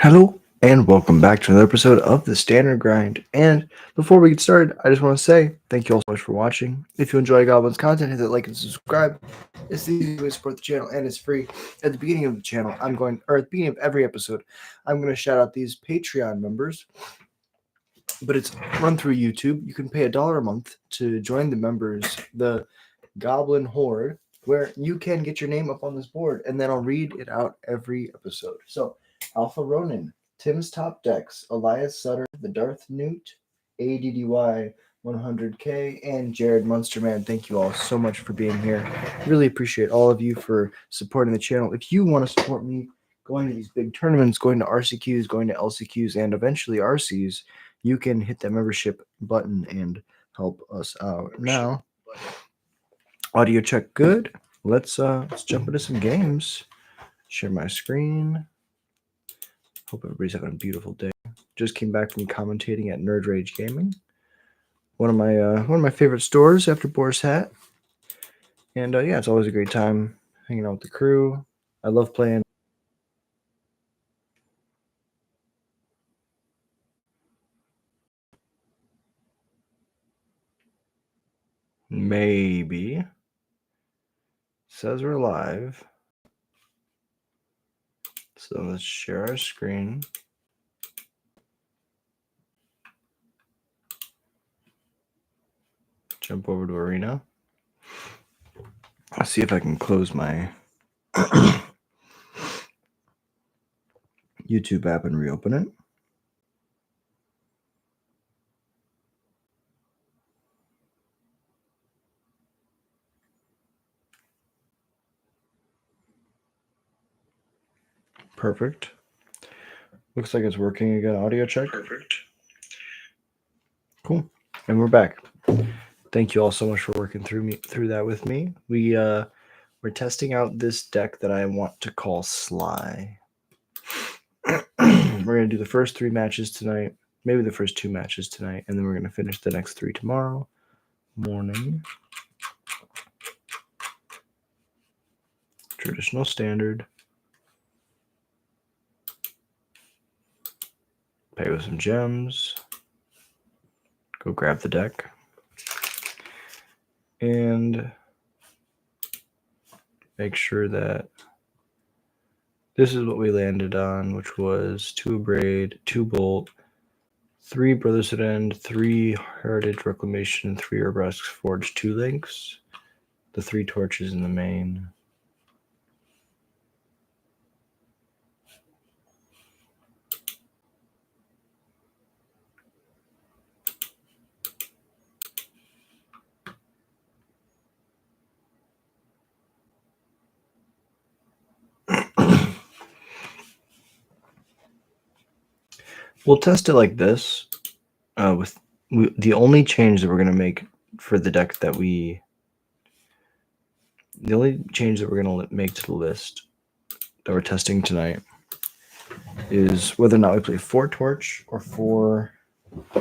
Hello and welcome back to another episode of the Standard Grind. And before we get started, I just want to say thank you all so much for watching. If you enjoy Goblin's content, hit that like and subscribe. It's the easiest way to support the channel and it's free. At the beginning of the channel, at the beginning of every episode, I'm going to shout out these Patreon members. But it's run through YouTube. You can pay $1 a month to join the members, the Goblin Horde, where you can get your name up on this board, and then I'll read it out every episode. So, Alpha Ronin, Tim's Top Decks, Elias Sutter, the Darth Newt, ADDY 100K, and Jared Munsterman. Thank you all so much for being here. Really appreciate all of you for supporting the channel. If you want to support me going to these big tournaments, going to RCQs, going to LCQs, and eventually RCs, you can hit that membership button and help us out. Now, audio check good. Let's jump into some games. Share my screen. Hope everybody's having a beautiful day. Just came back from commentating at Nerd Rage Gaming, one of my favorite stores after Boar's Hat. And yeah, it's always a great time hanging out with the crew. I love playing. Maybe says we're live. So let's share our screen. Jump over to Arena. I'll see if I can close my YouTube app and reopen it. Perfect. Looks like it's working again. Audio check. Perfect. Cool. And we're back. Thank you all so much for working through that with me. We're testing out this deck that I want to call Sly. We're gonna do the first 3 matches tonight, maybe the first 2 matches tonight, and then we're gonna finish the next 3 tomorrow morning. Traditional standard. Pay with some gems. Go grab the deck. And make sure that this is what we landed on, which was 2 Braid, 2 Bolt, 3 Brothers at End, 3 Heritage Reclamation, 3 Urbrusks Forge, 2 Links, the 3 Torches in the main. We'll test it like this. The only change that we're going to make for the deck the only change that we're going to make to the list that we're testing tonight is whether or not we play 4 Torch or 4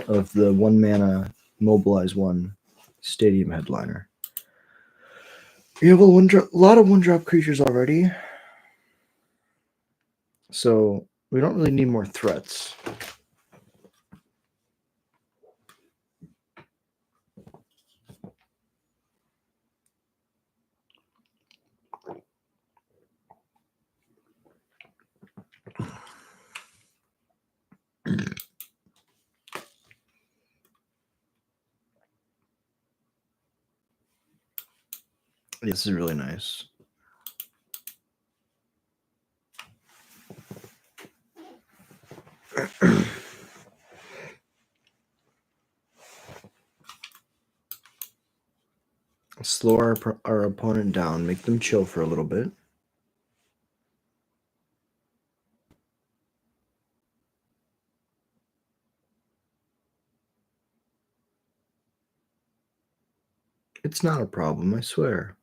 of the 1 mana Mobilize 1 Stadium Headliner. We have a lot of 1-drop creatures already, so we don't really need more threats. This is really nice. Slow our opponent down, make them chill for a little bit. It's not a problem, I swear.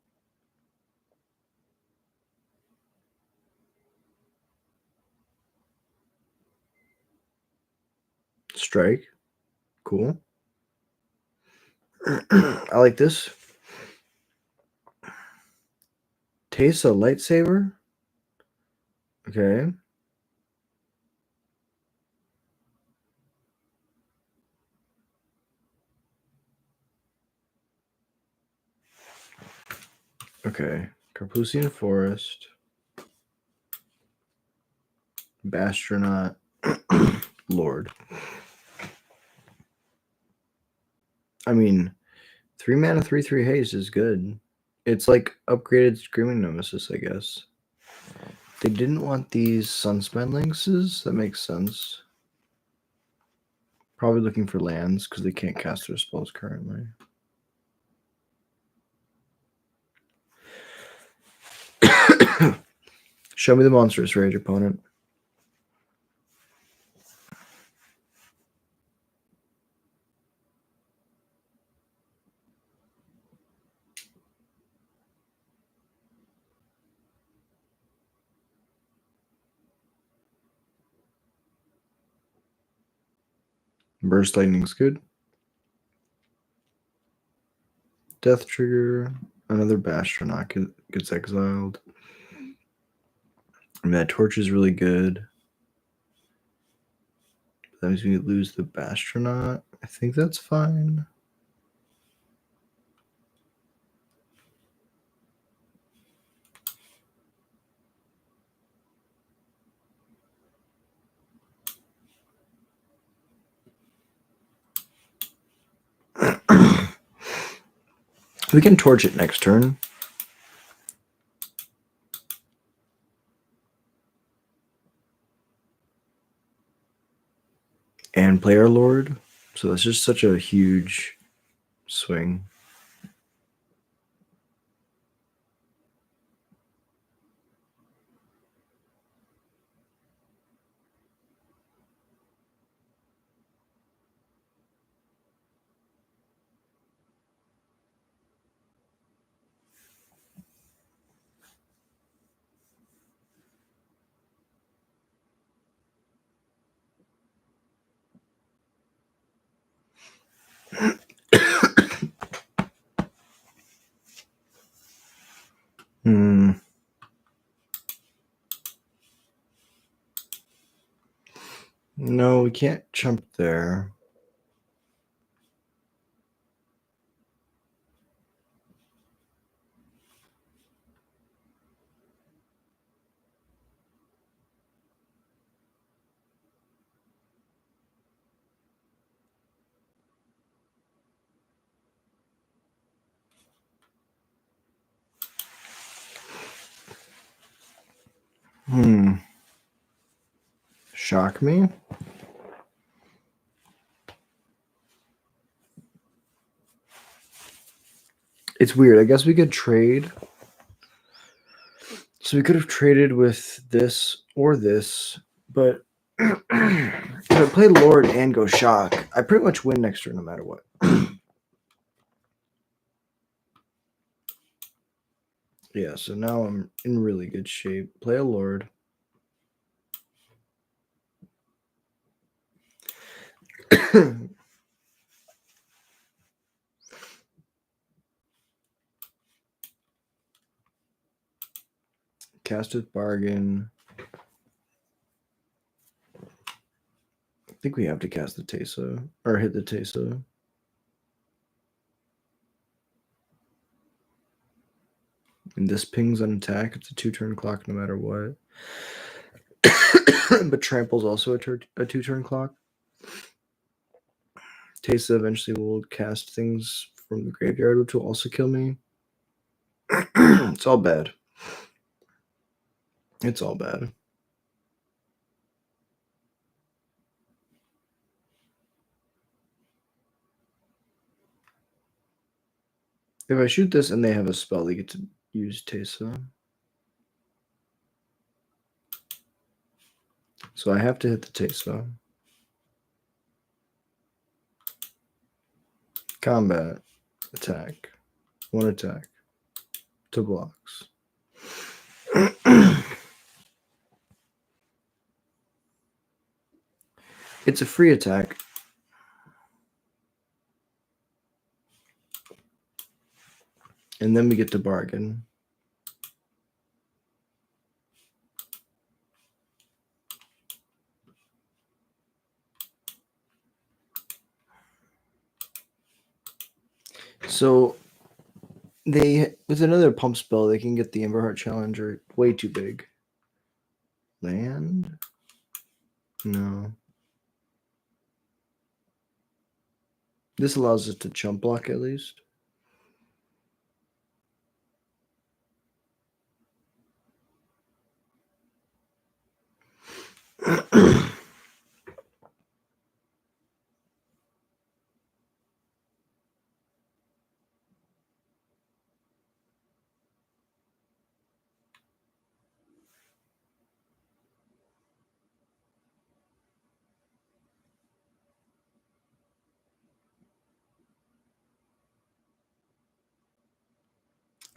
Strike. Cool. I like this. Tesa Lightsaber. Okay. Okay. Carpusian Forest. Bastronaut. Lord. I mean, 3 mana, 3/3 haste is good. It's like upgraded Screaming Nemesis, I guess. They didn't want these Sunspine Lynxes. That makes sense. Probably looking for lands because they can't cast their spells currently. Show me the Monstrous Rage opponent. Burst Lightning's good. Death Trigger. Another Bastronaut gets exiled. I mean, that Torch is really good. That means we lose the Bastronaut. I think that's fine. We can torch it next turn. And play our Lord. So that's just such a huge swing. No, we can't jump there. Shock me? It's weird. I guess we could trade. So we could have traded with this or this, but if I play Lord and go Shock, I pretty much win next turn no matter what. Yeah, so now I'm in really good shape. Play a Lord. Cast with Bargain. I think we have to cast the Tesa, or hit the Tesa. And this pings on attack. It's a 2-turn clock no matter what. But Trample's also a 2-turn clock. Tesa eventually will cast things from the graveyard, which will also kill me. It's all bad. It's all bad. If I shoot this and they have a spell, they get to use Tesa. So I have to hit the Tesa. Combat. Attack. 1 attack. 2 blocks. It's a free attack. And then we get to bargain. So They with another pump spell, they can get the Emberheart Challenger way too big. Land? No. This allows us to chump block at least.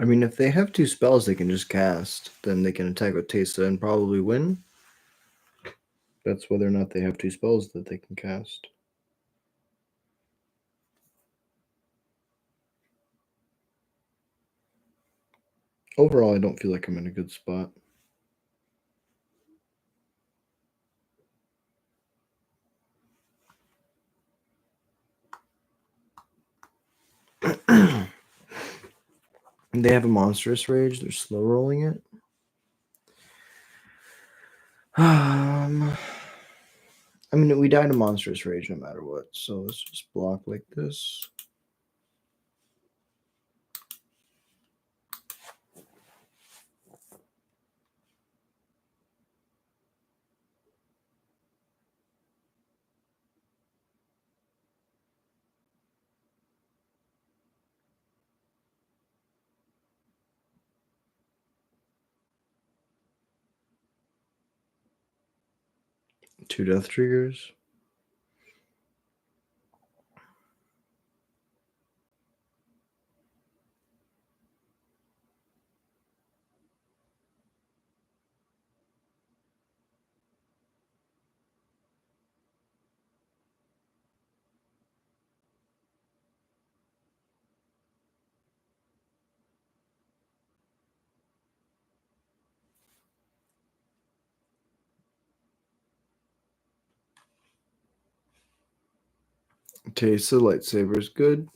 I mean, if they have two spells they can just cast, then they can attack with Tesa and probably win. That's whether or not they have two spells that they can cast. Overall, I don't feel like I'm in a good spot. They have a monstrous rage. They're slow rolling it. I mean, we died a monstrous rage no matter what. So let's just block like this. Two death triggers. Okay, so lightsaber is good.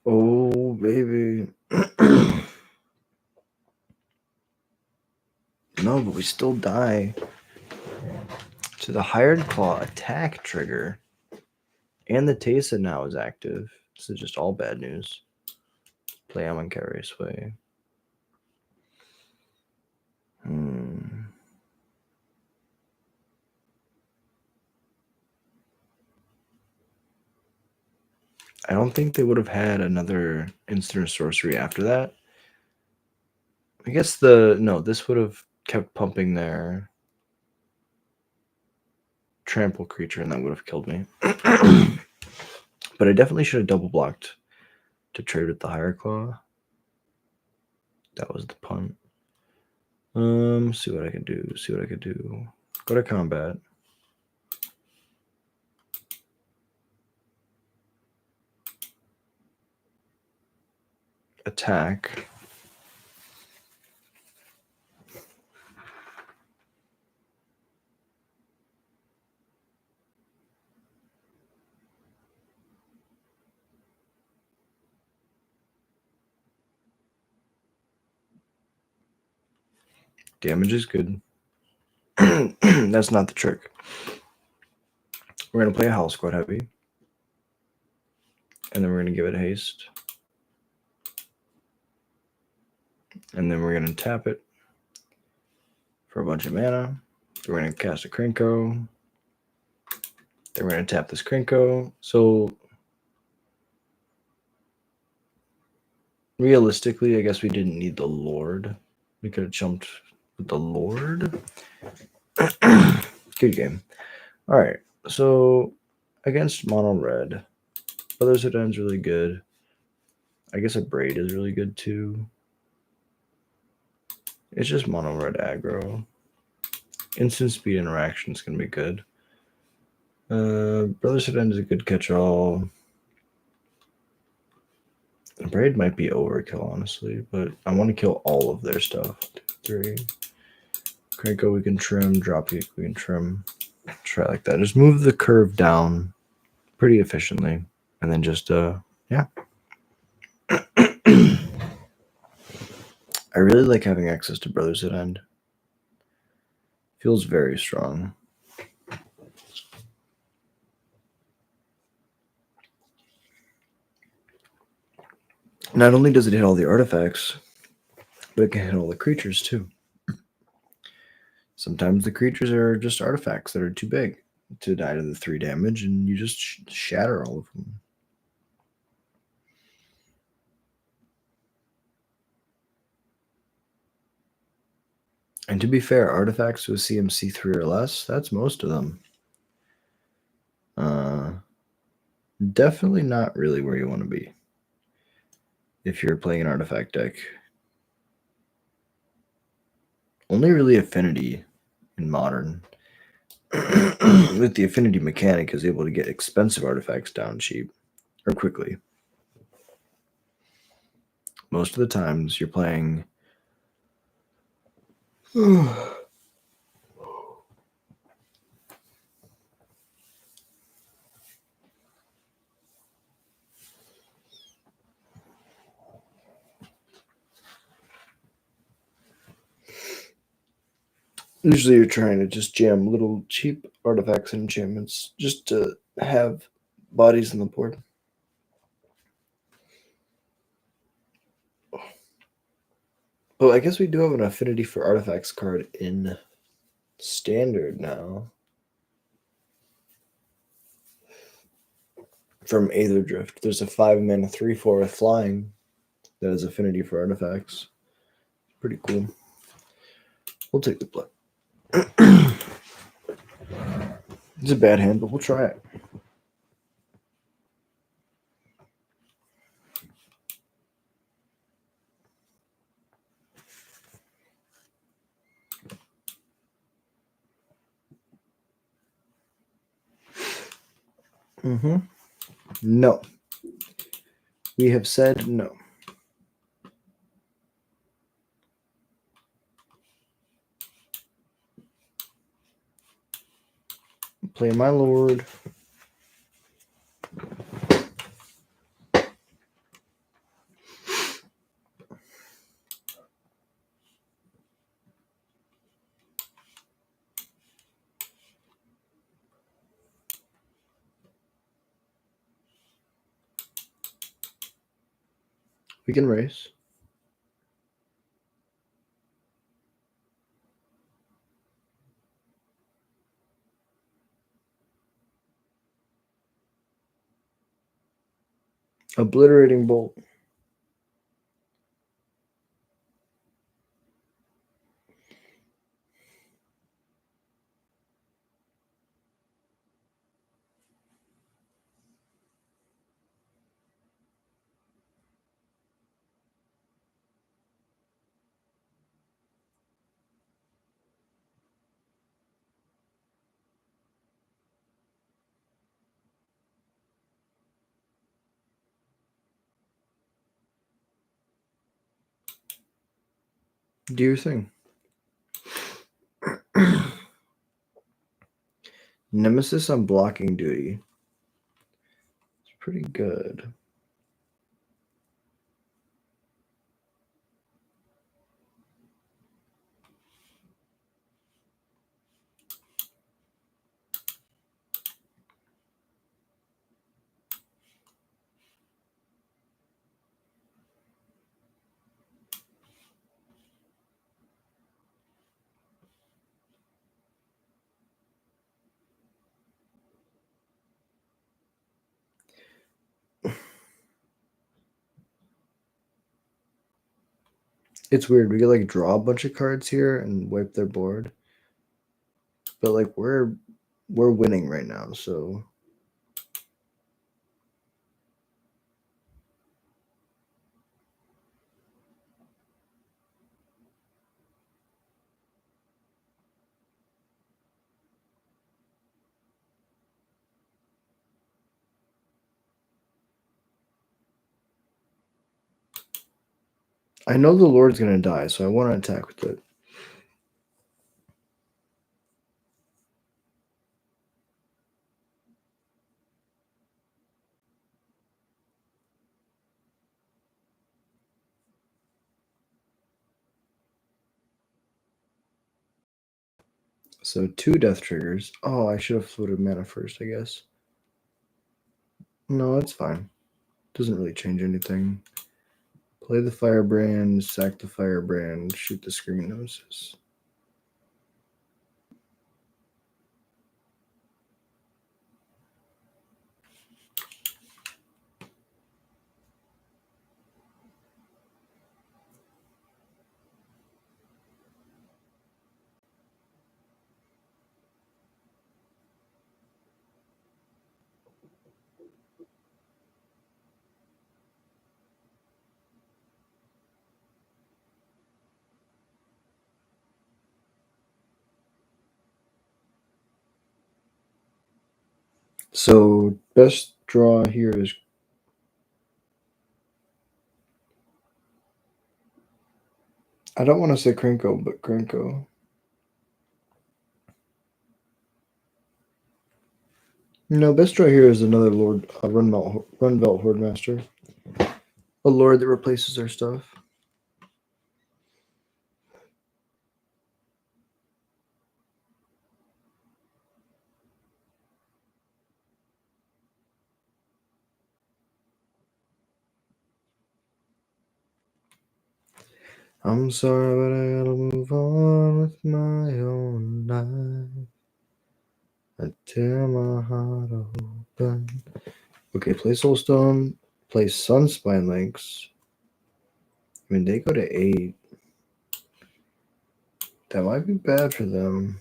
Oh, baby. No, but we still die to the Hired Claw attack trigger. And the Tesa now is active. This is just all bad news. Play Amon Carrier's way. I don't think they would have had another instant sorcery after that. I guess this would have kept pumping their trample creature and that would have killed me. But I definitely should have double blocked to trade with the Higher Claw. That was the punt. See what I can do. Go to combat. Attack. Damage is good. That's not the trick. We're going to play a Howl Squad Heavy. And then we're going to give it haste. And then we're going to tap it for a bunch of mana. We're going to cast a Krenko. Then we're going to tap this Krenko. So realistically, I guess we didn't need the Lord. We could have jumped with the Lord. Good game. All right. So against mono red, Brothers of End's really good. I guess a Braid is really good too. It's just mono red aggro. Instant speed interaction is going to be good. Brothers of End is a good catch-all. Braid might be overkill, honestly, but I want to kill all of their stuff. 2, 3. Cranko we can trim, dropkick we can trim. Try like that. Just move the curve down pretty efficiently. And then just, yeah. I really like having access to Brothers at End. Feels very strong. Not only does it hit all the artifacts, but it can hit all the creatures too. Sometimes the creatures are just artifacts that are too big to die to the 3 damage, and you just shatter all of them. And to be fair, artifacts with CMC 3 or less, that's most of them. Definitely not really where you want to be if you're playing an artifact deck. Only really Affinity in Modern. With the Affinity mechanic is able to get expensive artifacts down cheap or quickly. Most of the times you're playing usually you're trying to just jam little cheap artifacts and enchantments just to have bodies on the board. Well, I guess we do have an Affinity for Artifacts card in Standard now. From Aether Drift. There's a 5-mana 3/4 with flying that has Affinity for Artifacts. Pretty cool. We'll take the play. It's a bad hand, but we'll try it. No. We have said no. Play my lord. We can race. Obliterating Bolt. Do your thing. Nemesis on blocking duty. It's pretty good. It's weird. We could like draw a bunch of cards here and wipe their board. But like we're winning right now, so I know the Lord's going to die, so I want to attack with it. So 2 death triggers. Oh, I should have floated mana first, I guess. No, that's fine. Doesn't really change anything. Play the Firebrand, sack the Firebrand, shoot the Screaming Nemesis. So best draw here is I don't want to say Krenko, but Krenko. No, best draw here is another Lord Runbelt Hordemaster. A Lord that replaces our stuff. I'm sorry, but I gotta move on with my own life. I tear my heart open. Okay, play Soulstone, play Sunspine Links. I mean, they go to 8. That might be bad for them.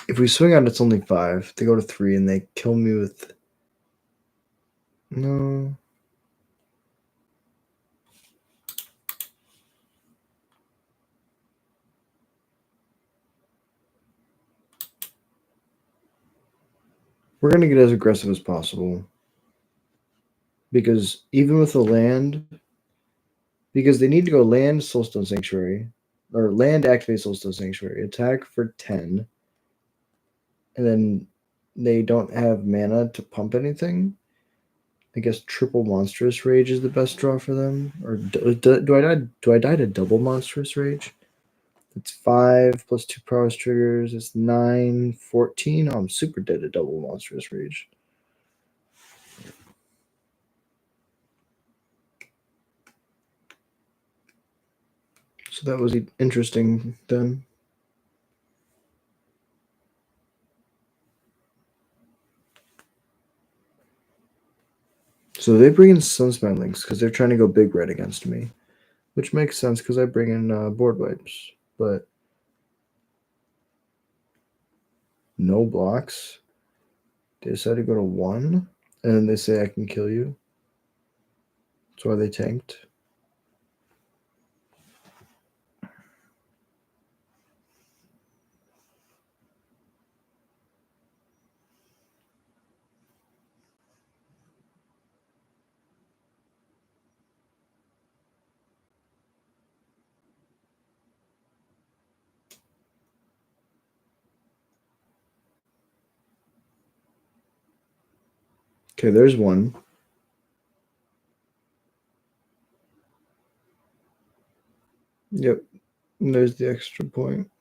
If we swing out, it's only 5. They go to 3, and they kill me with... No. We're going to get as aggressive as possible. Because even with the land... Because they need to go land Soulstone Sanctuary. Or land activate Soulstone Sanctuary. Attack for 10. And then they don't have mana to pump anything. I guess triple Monstrous Rage is the best draw for them. Or do I die to double Monstrous Rage? It's 5 plus 2 prowess triggers. It's 9, 14. Oh, I'm super dead to double Monstrous Rage. So that was interesting then. So they bring in Sunspine Links because they're trying to go big red against me. Which makes sense because I bring in board wipes. But no blocks. They decide to go to 1. And then they say I can kill you. That's why they tanked. Okay, there's 1. Yep. And there's the extra point.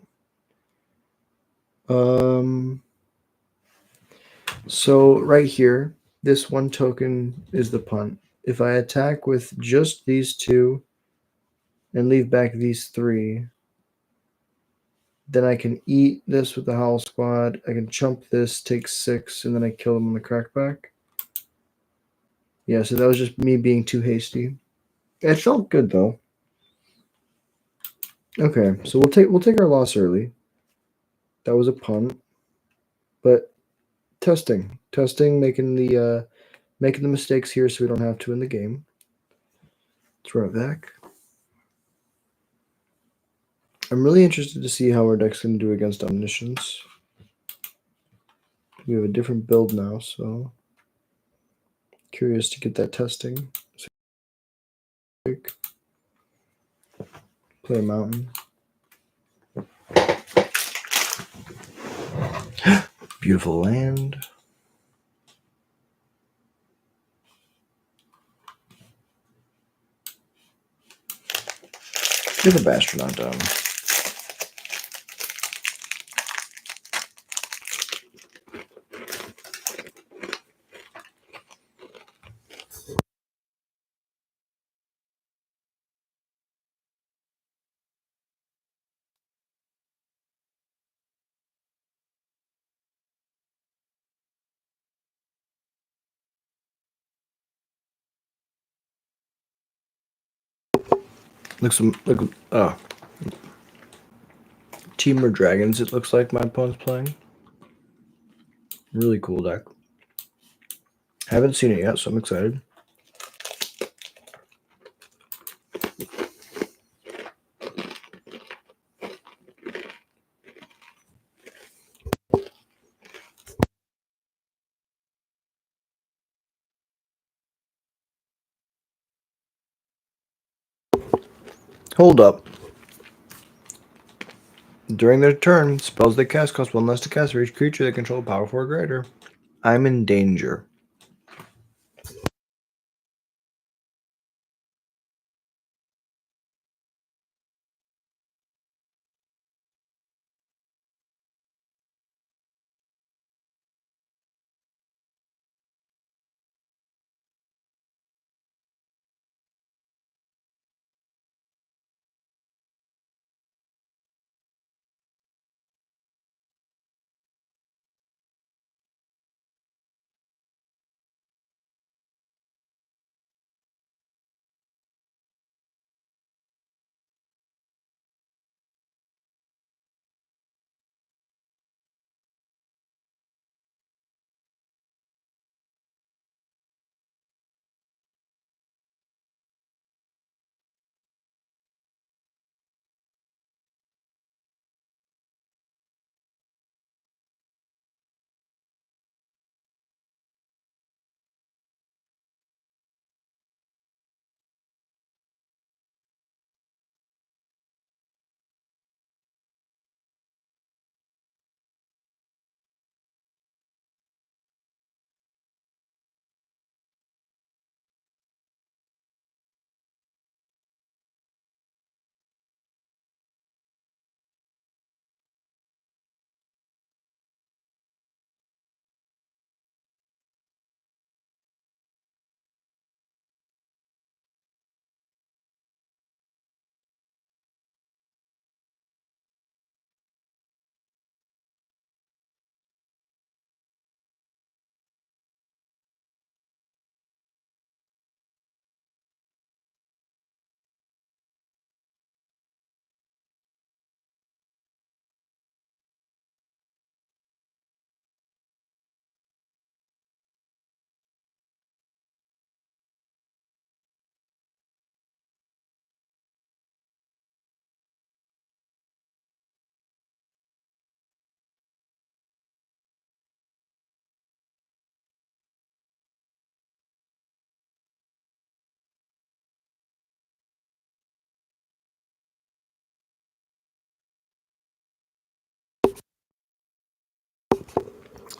So right here, this 1 token is the punt. If I attack with just these 2 and leave back these 3, Then I can eat this with the Howl Squad. I can chump this, take 6, and then I kill them on the crackback. Yeah, so that was just me being too hasty. It felt good though. Okay, so we'll take our loss early. That was a punt, but testing, making the mistakes here so we don't have to in the game. Let's run it back. I'm really interested to see how our deck's going to do against Omniscience. We have a different build now, so curious to get that testing. Play a mountain. Beautiful land. Get the astronaut down. Look, Teamer Dragons, it looks like my opponent's playing. Really cool deck. Haven't seen it yet, so I'm excited. Hold up. During their turn, spells they cast cost 1 less to cast for each creature they control power 4 or greater. I'm in danger.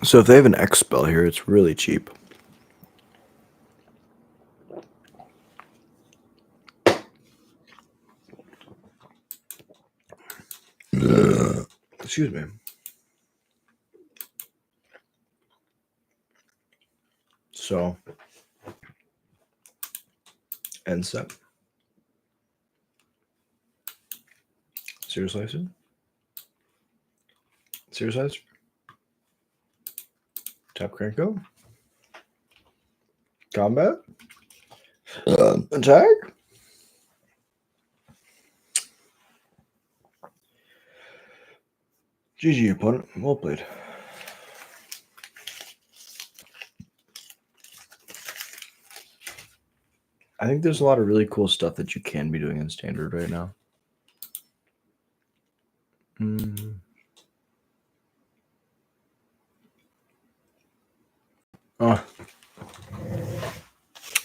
So if they have an X spell here, it's really cheap. Excuse me. So, end set. Seriously, Serious size. Tap crank go. Combat. Attack. GG, opponent. Well played. I think there's a lot of really cool stuff that you can be doing in Standard right now. Oh.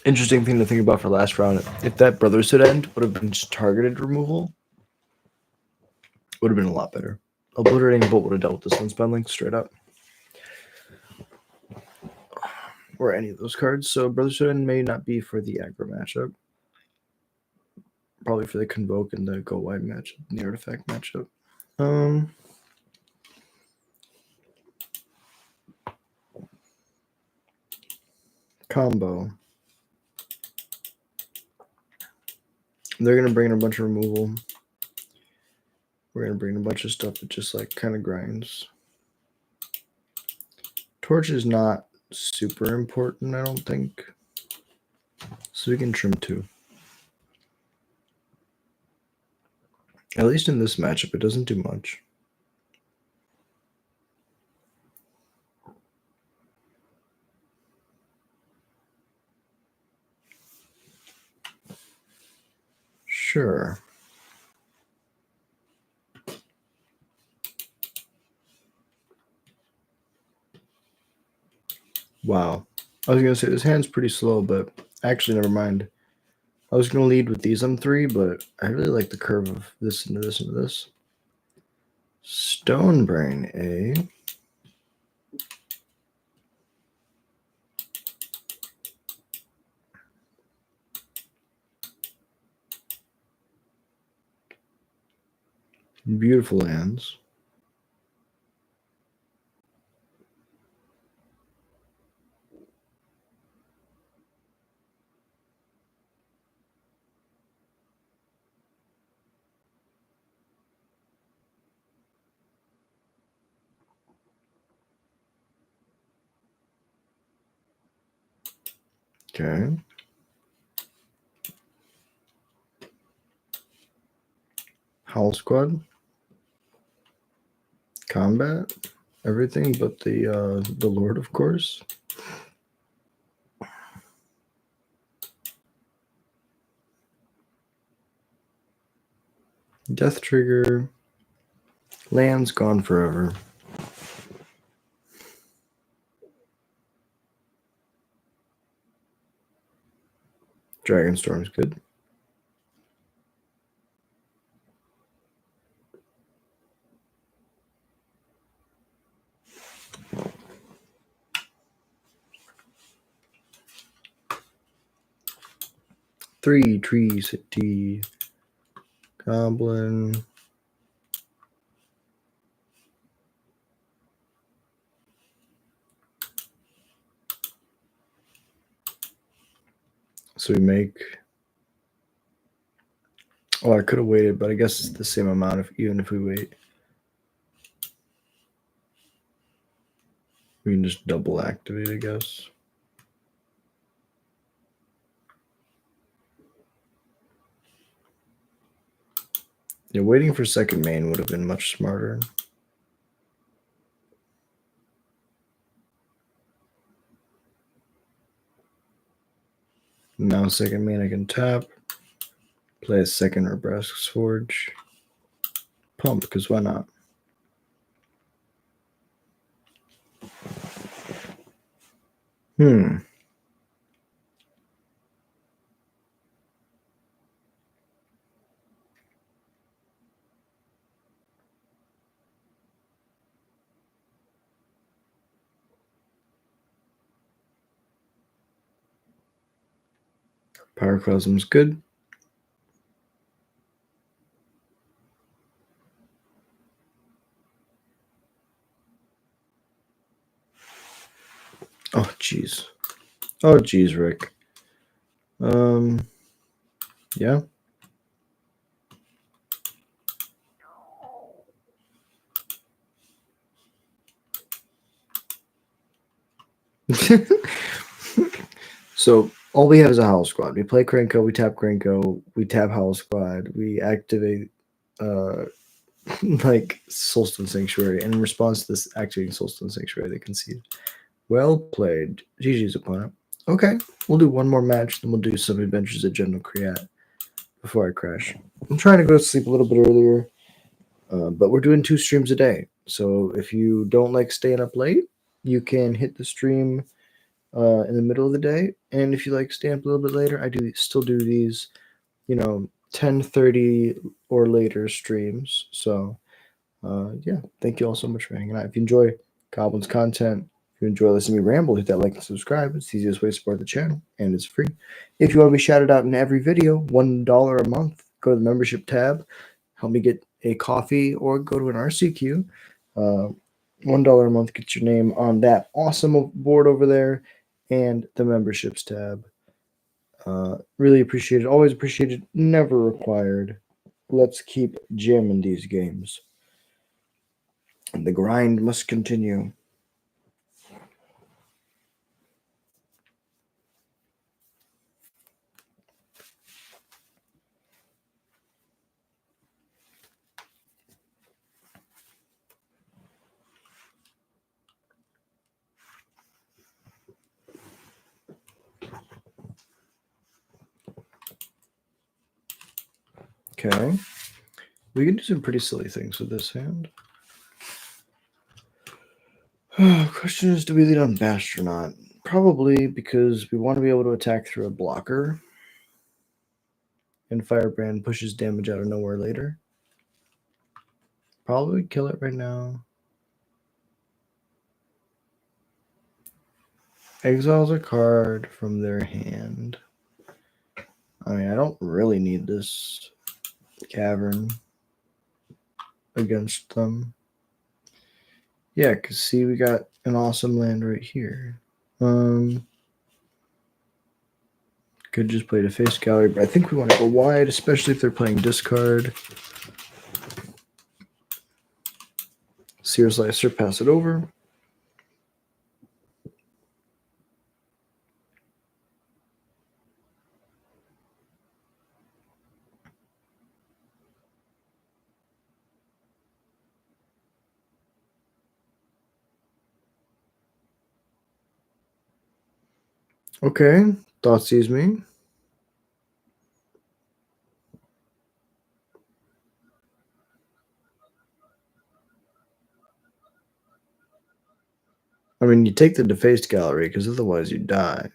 Interesting thing to think about for last round. If that Brotherhood end would have been just targeted removal, would have been a lot better. Obliterating Bolt would have dealt with this one link straight up. Or any of those cards. So Brotherhood end may not be for the aggro matchup. Probably for the Convoke and the Go Wide matchup, the Artifact matchup. Combo. They're going to bring in a bunch of removal. We're going to bring in a bunch of stuff that just like kind of grinds. Torch is not super important, I don't think. So we can trim 2. At least in this matchup, it doesn't do much. Sure. Wow. I was going to say this hand's pretty slow, but actually, never mind. I was going to lead with these on 3, but I really like the curve of this into this into this. Stonebrain, eh? Beautiful hands. Okay. Howl Squad. Combat. Everything but the Lord, of course. Death Trigger. Land's gone forever. Dragonstorm's good. Three Tree City. Goblin. So we make. Oh, I could have waited, but I guess it's the same amount even if we wait. We can just double activate, I guess. Yeah, waiting for second main would have been much smarter. Now second main I can tap. Play a second Nebraska's Forge. Pump, because why not? Pyroclasm's good. Oh, jeez. Oh, jeez, Rick. Yeah. So all we have is a Howl Squad. We play Krenko, we tap Krenko, we tap Howl Squad, we activate like Soulstone Sanctuary, and in response to this activating Soulstone Sanctuary, they concede. Well played. GG's opponent. Okay, we'll do one more match, then we'll do some adventures at General Kriat before I crash. I'm trying to go to sleep a little bit earlier, but we're doing 2 streams a day. So if you don't like staying up late, you can hit the stream in the middle of the day. And if you like staying up a little bit later, I do still do these, 10:30 or later streams. So yeah, thank you all so much for hanging out. If you enjoy Goblin's content, if you enjoy listening to me ramble, hit that like and subscribe. It's the easiest way to support the channel, and it's free. If you want to be shouted out in every video, $1 a month, go to the membership tab, help me get a coffee, or go to an RCQ. $1 a month gets your name on that awesome board over there, and the memberships tab. Really appreciate it. Always appreciated. Never required. Let's keep jamming these games. And the grind must continue. Okay. We can do some pretty silly things with this hand. Question is, do we lead on Bashed or not? Probably, because we want to be able to attack through a blocker. And Firebrand pushes damage out of nowhere later. Probably kill it right now. Exiles a card from their hand. I mean, I don't really need this cavern against them. Yeah, because see, we got an awesome land right here. Could just play to face gallery, but I think we want to go wide, especially if they're playing discard. Seer Slicer, pass it over. Okay, Thoughtseize me. I mean, you take the defaced gallery because otherwise you die.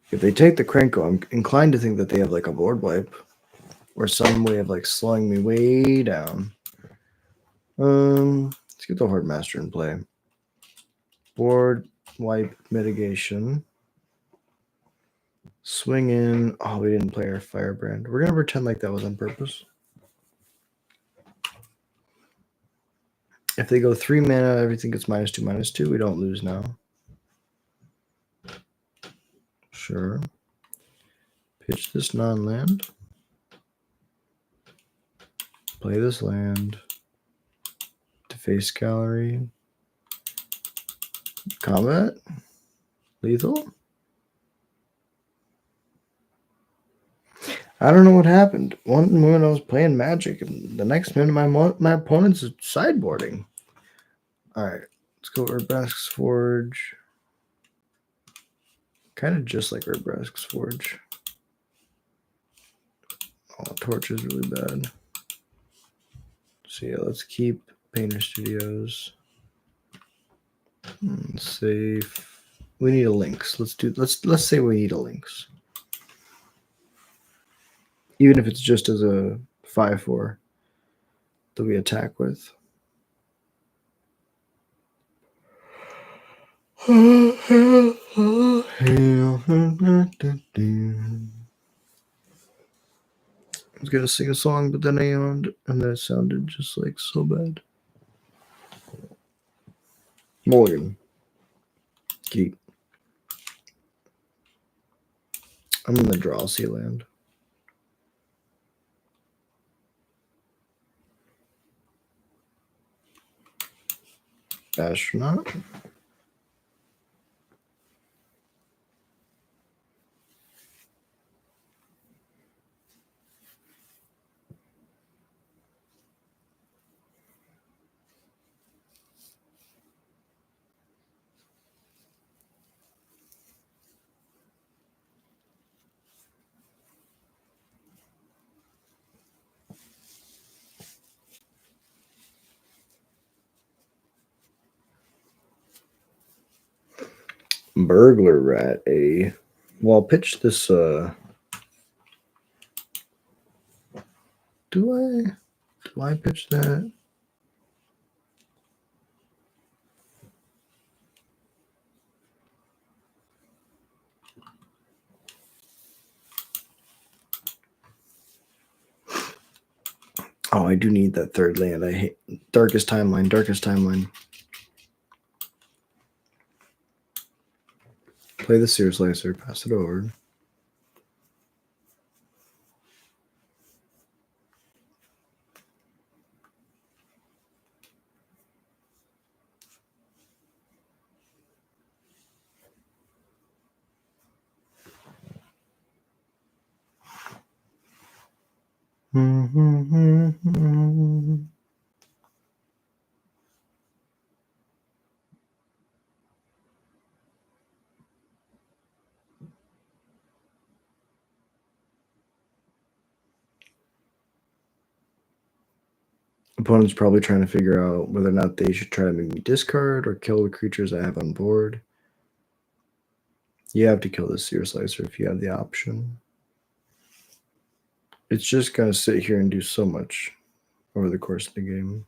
If they take the Krenko, I'm inclined to think that they have like a board wipe or some way of like slowing me way down. Let's get the Horde Master in play. Board wipe mitigation. Swing in. Oh, we didn't play our Firebrand. We're gonna pretend like that was on purpose. If they go 3 mana, everything gets -2/-2. We don't lose now. Sure. Pitch this non-land. Play this land. Deface gallery. Combat. Lethal. I don't know what happened. One moment I was playing Magic, and the next minute my opponent's sideboarding. All right, let's go Urbrask's Forge. Kind of just like Urbrask's Forge. Oh, Torch is really bad. So yeah, let's keep Painter Studios. Safe. We need a Lynx. Let's say we need a Lynx. Even if it's just as a 5/4 that we attack with. I was gonna sing a song, but then I yawned, and that sounded just like so bad. Mulligan. Keep. I'm in the draw sea land. astronaut. Burglar rat, a. Well, I'll pitch this. Do I pitch that? Oh, I do need that third land. I hate Darkest Timeline. Darkest Timeline. Play the Seer Slicer. Pass it over. Opponent's probably trying to figure out whether or not they should try to make me discard or kill the creatures I have on board. You have to kill the Seer Slicer if you have the option. It's just going to sit here and do so much over the course of the game.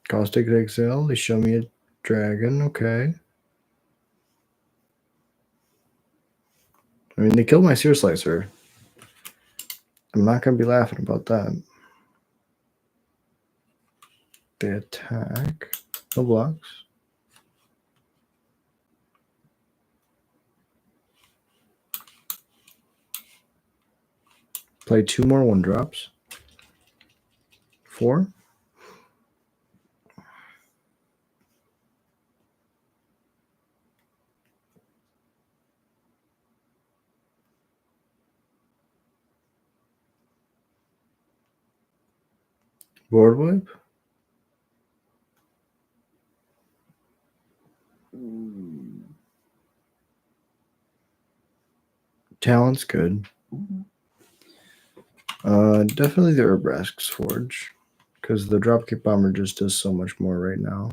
Caustic Exile, they show me a dragon, okay. I mean, they killed my Seer Slicer. I'm not going to be laughing about that. They attack. No blocks. Play 2 more 1-drops. 4. Board wipe. Talent's good. Definitely the Urbrask's Forge, because the Dropkick Bomber just does so much more right now.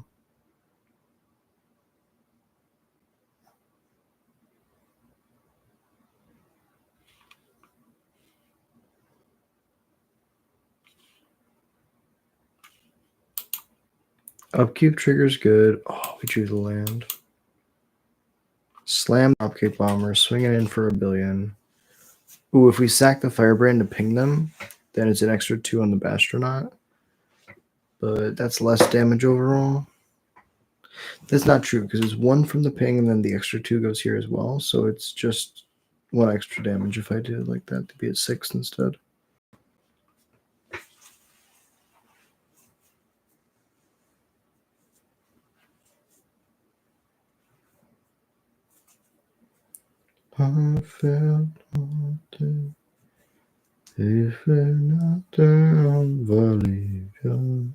Upkeep trigger's good. Oh, we drew the land. Slam Dropkick Bomber, swing it in for $1 billion. Ooh, if we sack the Firebrand to ping them, then it's an extra 2 on the Bastronaut. But that's less damage overall. That's not true, because it's 1 from the ping, and then the extra 2 goes here as well. So it's just 1 extra damage if I did it like that, to be at 6 instead. I felt haunted. If you're not down, believe you.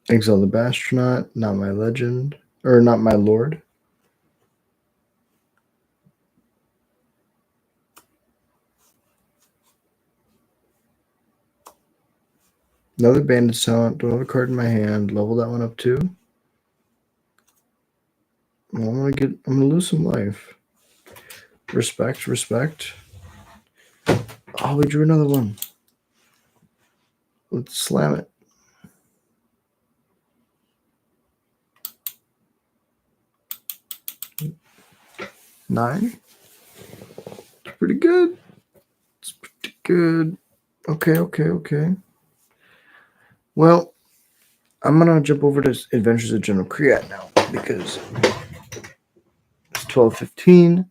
Exile the Bastronaut, not my legend, or not my lord. Another Bandit's Taunt. Don't have a card in my hand. Level that one up too. Well, I'm gonna lose some life. Respect, respect. Oh, we drew another one. Let's slam it. Nine. It's pretty good. It's pretty good. Okay. Well, I'm gonna jump over to Adventures of General Kriat now because it's 12:15.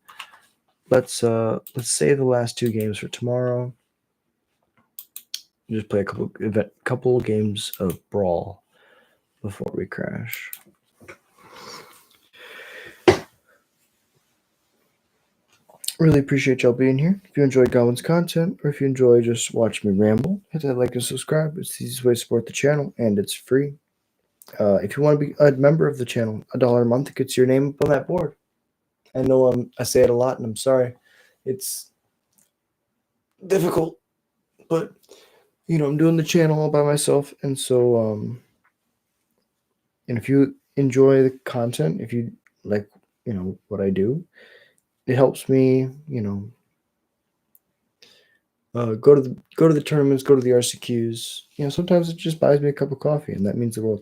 Let's save the last 2 games for tomorrow. just play a couple games of Brawl before we crash. Really appreciate y'all being here. If you enjoy Godwin's content, or if you enjoy just watching me ramble, hit that like and subscribe. It's the easiest way to support the channel, and it's free. If you want to be a member of the channel, $1 a month gets your name up on that board. I know I say it a lot, and I'm sorry. It's difficult, but I'm doing the channel all by myself, and so and if you enjoy the content, if you like, what I do, it helps me, go to the tournaments, go to the RCQs. Sometimes it just buys me a cup of coffee, and that means the world to me.